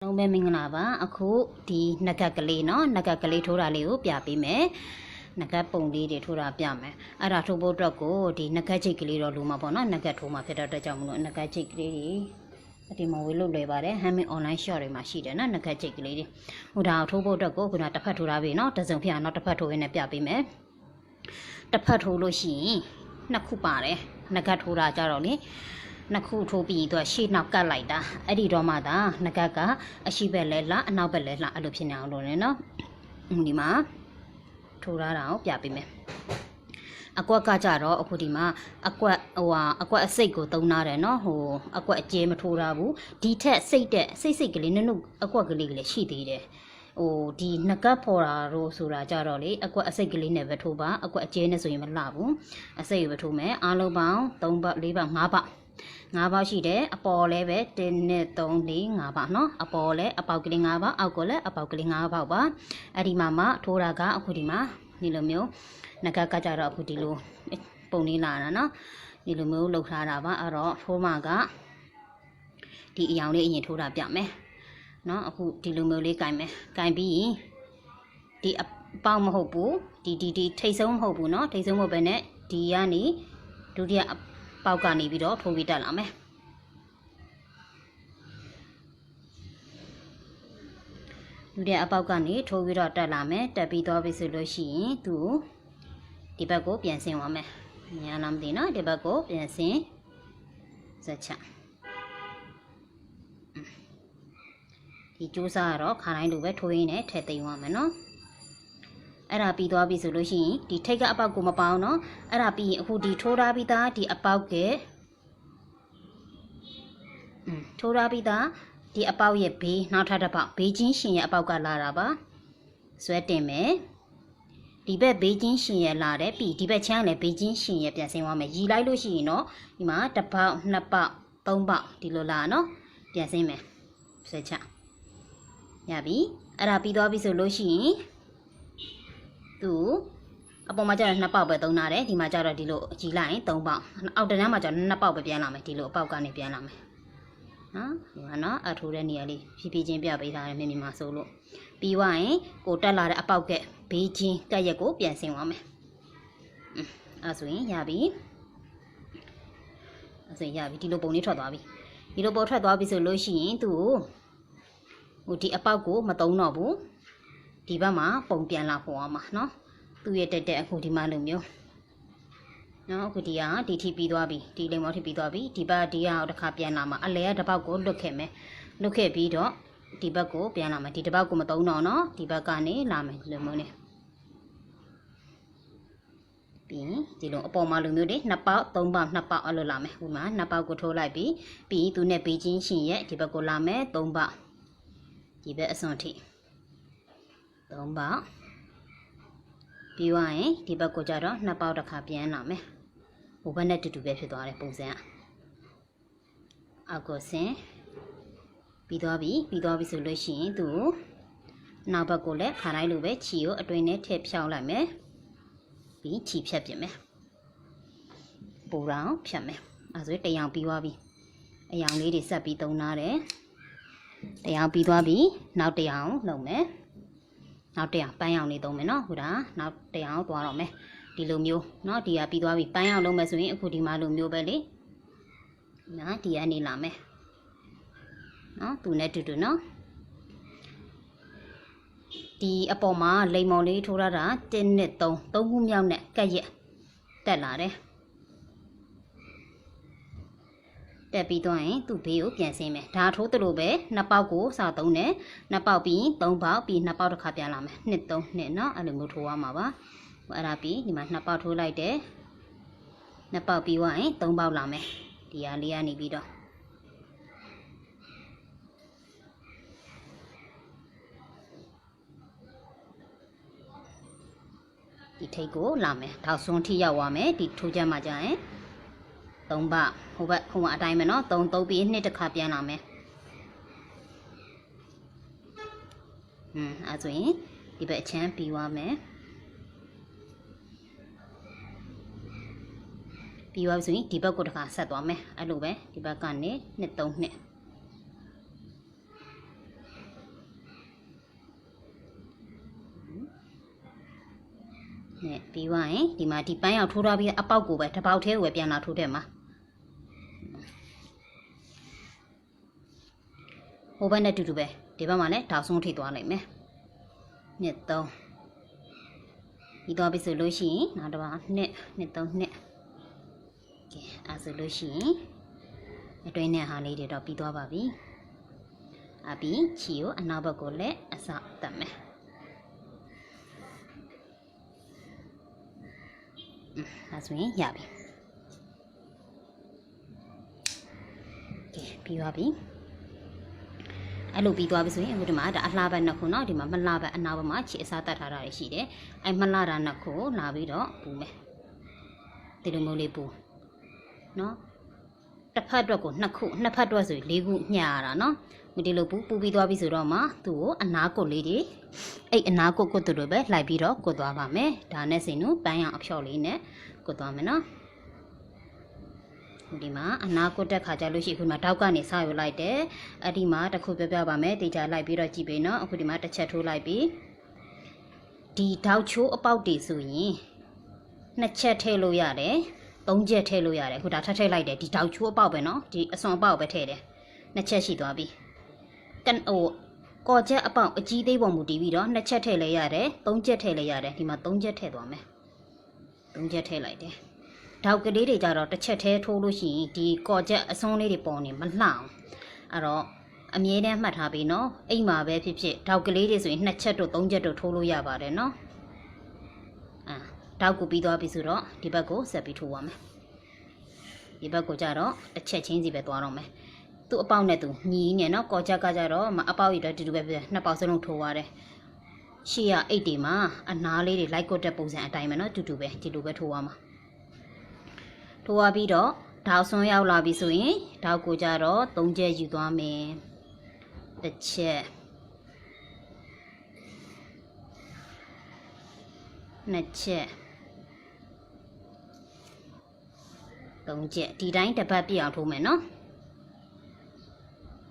လုံးပဲမင်္ဂလာပါအခုဒီနဂတ်ကလေးနော်နဂတ်ကလေးထိုးတာလေးကိုပြပေးမယ်နဂတ်ပုံလေးတွေထိုးတာပြမယ်အဲ့ဒါထိုးဖို့အတွက်ကိုဒီနဂတ်ချိတ်ကလေးတော့လိုမှာပေါ့နော်နဂတ်ထိုးမှာဖြစ်တဲ့အတွက်ကြောင့်မလို့နဂတ်ချိတ်ကလေးတွေဒီမှာဝေလို့လွယ်ပါတယ်ဟမ်းမင်း online shop တွေမှာရှိတယ်နော်နဂတ်ချိတ်ကလေးတွေဟိုဒါထိုးဖို့အတွက်ကိုခုနတစ်ဖက်ထိုးထားပြီနော်တစ်စုံဖြစ်အောင်နောက်တစ်ဖက်ထိုးရင်းနဲ့ပြပေးမယ်တစ်ဖက်ထိုးလို့ရှိရင်နှစ်ခုပါတယ်နဂတ်ထိုးတာကြတော့လေနှစ်ခုထိုးပြီးတော့ရှေ့နောက်ကတ်လိုက်တာအဲ့ဒီတော့မှသာနဂတ်ကအရှိဘက်လဲလှအနောက်ဘက်လဲလှအဲ့လိုဖြစ်နေအောင်လုပ်နေနော်ဒီမှာထိုးထားတာကိုပြပေးမယ်အကွက်ကကြတော့အခုဒီမှာအကွက်အကွက်အစိတ်ကိုသုံးထားတယ်နော်အကွက်အကျဲမထိုးထားဘူးဒီထက်စိတ်ကလေးနုအကွက်ကလေးကလေးရှိသေးတယ်ဒီနဂတ်ဖော်တာတို့ဆိုတာကြတော့လေအကွက်အစိတ်ကလေးနဲ့ပဲထိုးပါအကွက်အကျဲနဲ့ဆိုရင်မလှဘူးအစိတ်ပဲထိုးမယ်အားလုံးပေါင်း3ပေါက်4ပေါက်5ပေါက်5ပေါက်ရှိတယ်အပေါ်လည်းပဲ1 2 3 4 5ပေါက်နော်အပေါ်လည်းအပေါက်ကလေး5ပေါက်အောက်ကလည်းအပေါက်ကလေး5ပေါက်ပါအဲ့ဒီမှာမှထိုးတာကအခုဒီမှာဒီလိုမျိုးနဂတ်ကကြတော့အခုဒီလိုပုံလေးလာတာနော်ဒီလိုမျိုးလှုပ်ထားတာပါအဲ့တော့ထိုးမှကဒီအရောင်လေးအရင်ထိုးတာပြမယ်နော်အခုဒီလိုမျိုးလေးကင်မယ်ကင်ပြီးဒီအပေါက်မဟုတ်ဘူးဒီထိတ်ဆုံးမဟုတ်ဘူးနော်ထိတ်ဆုံးမဟုတ်ဘဲနဲ့ဒီကနေဒုတိယပေါက်ကနေပြီးတော့ထိုးပြီးတက်လာမယ်ဒုတိယအပေါက်ကနေထိုးပြီးတော့တက်လာမယ်တက်ပြီးတော့ပြီဆိုလို့ရှိရင်သူဒီဘက်ကိုပြန်ဆင်းသွားမယ်ညာလားမသိနော်ဒီဘက်ကိုပြန်ဆင်းဇက်ချဒီကျိုးစားကတော့ခါတိုင်းလိုပဲထိုးရင်းနဲ့ထည့်သိမ်းသွားမယ်နော်အဲ့ဒါပြီးသွားပြီဆိုလို့ရှိရင်ဒီထိတ်ကအပေါက်ကိုမပေါအောင်နော်အဲ့ဒါပြီးရင်အခုဒီထိုးထားပြီးသားဒီအပေါက်ကထိုးထားပြီးသားဒီအပေါက်ရဲ့ဘေးနောက်ထပ်တစ်ပေါက်ဘေးချင်းရှင်ရဲ့အပေါက်ကလာတာပါဆွဲတင်မယ်ဒီဘက်ဘေးချင်းရှင်ရဲ့လာတယ်ပြီးဒီဘက်ချမ်းလည်းဘေးချင်းရှင်ရဲ့ပြန်ဆင်းသွားမယ်ရီလိုက်လို့ရှိရင်တော့ဒီမှာတစ်ပေါက်နှစ်ပေါက်သုံးပေါက်ဒီလိုလာနော်ပြန်ဆင်းမယ်ဆွဲချရပြီအဲ့ဒါပြီးသွားပြီဆိုလို့ရှိရင်သူအပေါ်မှာကျတော့2ပေါက်ပဲသုံးထားတယ်ဒီမှာကျတော့ဒီလိုကြည်လိုက်ရင်3ပေါက်အောက်တန်းမှာကျတော့2ပေါက်ပဲပြန်လာမယ်ဒီလိုအပေါက်ကနေပြန်လာမယ်နော်ဒီမှာနော်အထိုးတဲ့နေရာလေးဖြည်းဖြည်းချင်းပြပေးထားတယ်မြင်မှာဆိုလို့ပြီးသွားရင်ကိုတက်လာတဲ့အပေါက်ကဘေးချင်းကက်ရက်ကိုပြန်ဆင်းသွားမယ်အဲ့ဆိုရင်ရပြီဒီလိုပုံလေးထွက်သွားပြီဒီလိုပုံထွက်သွားပြီဆိုလို့ရှိရင်သူ့ကိုဒီအပေါက်ကိုမသုံးတော့ဘူးဒီဘက်မှာပုံပြန်လာပေါ်အောင်ပါနော်သူ့ရဲ့တက်အခုဒီမှာလိုမျိုးနော်အခုဒီထိပြီးသွားပြီဒီလိမ်မောထိပြီးသွားပြီဒီဘက်ဒီတစ်ခါပြန်လာမှာအလဲတစ်ပေါက်ကိုလွတ်ခဲ့မယ်လွတ်ခဲ့ပြီးတော့ဒီဘက်ကိုပြန်လာမယ်ဒီတစ်ပေါက်ကိုမသုံးတော့နော်ဒီဘက်ကနေလာမယ်ဒီလိုမျိုးနေပြီးဒီလိုအပေါ်မှာလိုမျိုးတွေ2ပေါက်3ပေါက်2ပေါက်အဲ့လိုလာမယ်ဟိုမှာ2ပေါက်ကိုထိုးလိုက်ပြီးသူနဲ့ဘေးချင်းရှင်ရဲ့ဒီဘက်ကိုလာမယ်3ပေါက်ဒီဘက်အစွန်ထိ3ပေါက်ပြီးသွားရင်ဒီဘက်ကိုကြတော့2ပေါက်တစ်ခါပြန်လာမယ်ဟိုဘက်နဲ့တူတူပဲဖြစ်သွားတယ်ပုံစံအောက်ကိုဆင်းပြီးသွားပြီဆိုလို့ရှိရင်သူနောက်ဘက်ကိုလည်းခါတိုင်းလိုပဲခြီကိုအတွင်းနဲ့ထည့်ဖြောင်းလိုက်မယ်ပြီးခြီဖြတ်ပြင်မယ်ပူတောင်ဖြတ်မယ်အဲဆိုတရောင်ပြီးသွားပြီအရောင်လေးတွေဆက်ပြီးသုံးထားတယ်တရောင်ပြီးသွားပြီနောက်တရောင်လုပ်မယ်နောက်တရောင်ပန်းရောင်လေးသုံးမယ်နော်ဟိုဒါနောက်တရောင်သွားတော့မယ်ဒီလိုမျိုးနော်ဒီကပြီးသွားပြီပန်းရောင်လုံးမယ်ဆိုရင်အခုဒီမှာလိုမျိုးပဲလေနော်ဒီကနေလာမယ်နော်သူနဲ့တူတူနော်ဒီအပေါ်မှာလိမ်မော်လေးထိုးထားတာ1နဲ့3ခုမြောက်နဲ့ကက်ရက်တက်လာတယ်တက်ပြီးတော့ရင်သူ့ဘေးကိုပြန်ဆင်းမယ်ဒါထိုးသလိုပဲ2ပေါက်ကိုစသုံးတယ်2ပေါက်ပြီး3ပေါက်ပြီး2ပေါက်တစ်ခါပြန်လာမယ်2 3 2เนาะအဲ့လိုမျိုးထိုးရမှာပါအဲ့ဒါပြီးဒီမှာ2ပေါက်ထိုးလိုက်တယ်2ပေါက်ပြီးသွားရင်3ပေါက်လာမယ်ဒီဟာလေးကနေပြီးတော့ဒီထိတ်ကိုလာမယ်ထောက်စွန်းထိရောက်သွားမယ်ဒီထိုးချက်မှာကြာရင်3ပေါက်ဟိုဘက်ခုံအတိုင်းပဲเนาะ3ပြီး2တစ်ခါပြန်လာမယ်အဲ့ဆိုရင်ဒီဘက်အချမ်းပြီးသွားမယ်ပြီးသွားပြီဆိုရင်ဒီဘက်ကိုတစ်ခါဆက်သွားမယ်အဲ့လိုပဲဒီဘက်ကနေ2 3 2 နဲ့ပြီးသွားရင်ဒီမှာဒီပန်းရောက်ထိုးထားပြီးအပေါက်ကိုပဲတစ်ပေါက်သေးကိုပဲပြန်လာထိုးတယ်မှာဟိုဘက်နဲ့တူတူပဲဒီဘက်မှာလည်းတောက်ဆုံးထိသွားလိုက်မယ်နှစ်3ပြီးသွားပြီဆိုလို့ရှိရင်နောက်တစ်ပါးနှစ်3နှစ်ကဲအဲဆိုလို့ရှိရင်အတွင်းနဲ့ဟာလေးတွေတော့ပြီးသွားပါပြီအပြီးချီကိုအနောက်ဘက်ကိုလည်းအစတက်မယ်အဲဆိုရင်ရပြီကဲပြီးသွားပြီအဲ့လိုပြီးသွားပြီဆိုရင်အခုဒီမှာဒါအလှဘက်နှစ်ခုเนาะဒီမှာမလှဘက်အနောက်ဘက်မှာခြေအစားတက်ထားတာရှိတယ်အဲ့မလှတာနှစ်ခုကိုလာပြီးတော့ပူမယ်ဒီလိုမျိုးလေးပူเนาะတစ်ဖက်အတွက်ကိုနှစ်ခုနှစ်ဖက်အတွက်ဆို4ခုညှရတာเนาะဒီလိုပူပြီးသွားပြီဆိုတော့မှသူ့ကိုအနာကုတ်လေးတွေအဲ့အနာကုတ်တို့လိုပဲလိုက်ပြီးတော့ကုတ်သွားပါမယ်ဒါနဲ့စင်နူပန်းရအောင်အဖြော့လေးနဲ့ကုတ်သွားမယ်เนาะဒီမှာအနာကုတ်တက်ခါကြလို့ရှိခုမှာတောက်ကနေစယူလိုက်တယ်အဲ့ဒီမှာတစ်ခုပြပါမယ်တေချာလိုက်ပြီးတော့ကြည့်ပေးเนาะအခုဒီမှာတစ်ချက်ထိုးလိုက်ပြီးဒီတောက်ချိုးအပေါက်တွေဆိုရင်နှစ်ချက်ထည့်လို့ရတယ်3ချက်ထည့်လို့ရတယ်အခုဒါထပ်ထည့်လိုက်တယ်ဒီတောက်ချိုးအပေါက်ပဲเนาะဒီအစွန်အပေါက်ပဲထည့်တယ်နှစ်ချက်ရှိသွားပြီကန်ဟိုကော်ချက်အပေါက်အကြီးသေးပုံမူတည်ပြီးတော့နှစ်ချက်ထည့်လဲရတယ်3ချက်ထည့်လဲရတယ်ဒီမှာ3ချက်ထည့်သွားမယ်3ချက်ထည့်လိုက်တယ်တောက်ကလေးတွေကြတော့တစ်ချက်သေးထိုးလို့ရှိရင်ဒီကော်ချက်အစွန်းလေးတွေပေါ်နေမလှအောင်အဲ့တော့အမြဲတမ်းမှတ်ထားပြီးနော်အိမ်မှာပဲဖြစ်ဖြစ်တောက်ကလေးတွေဆိုရင်2ချက်တို့3ချက်တို့ထိုးလို့ရပါတယ်နော်တောက်ကိုပြီးသွားပြီဆိုတော့ဒီဘက်ကိုဆက်ပြီးထိုးရမယ်ဒီဘက်ကိုကြတော့တစ်ချက်ချင်းစီပဲသွားတော့မယ်သူ့အပေါက်နဲ့သူညီနေနော်ကော်ချက်ကကြတော့အပေါက်ရတော့တူတူပဲနှစ်ပေါက်စလုံးထိုးရတယ်ရှေ့ကအိတ်တွေမှာအနားလေးတွေလိုက်ကုတ်တဲ့ပုံစံအတိုင်းပဲနော်တူတူပဲဒီလိုပဲထိုးရမှာထိုးရပြီးတော့ဒေါက်ဆွန်းရောက်လာပြီဆိုရင်ဒေါက်ကိုကြတော့3ချက်ယူသွားမယ်တစ်ချက်နှစ်ချက်3ချက်ဒီတိုင်းတစ်ပတ်ပြည့်အောင်ထိုးမယ်နော်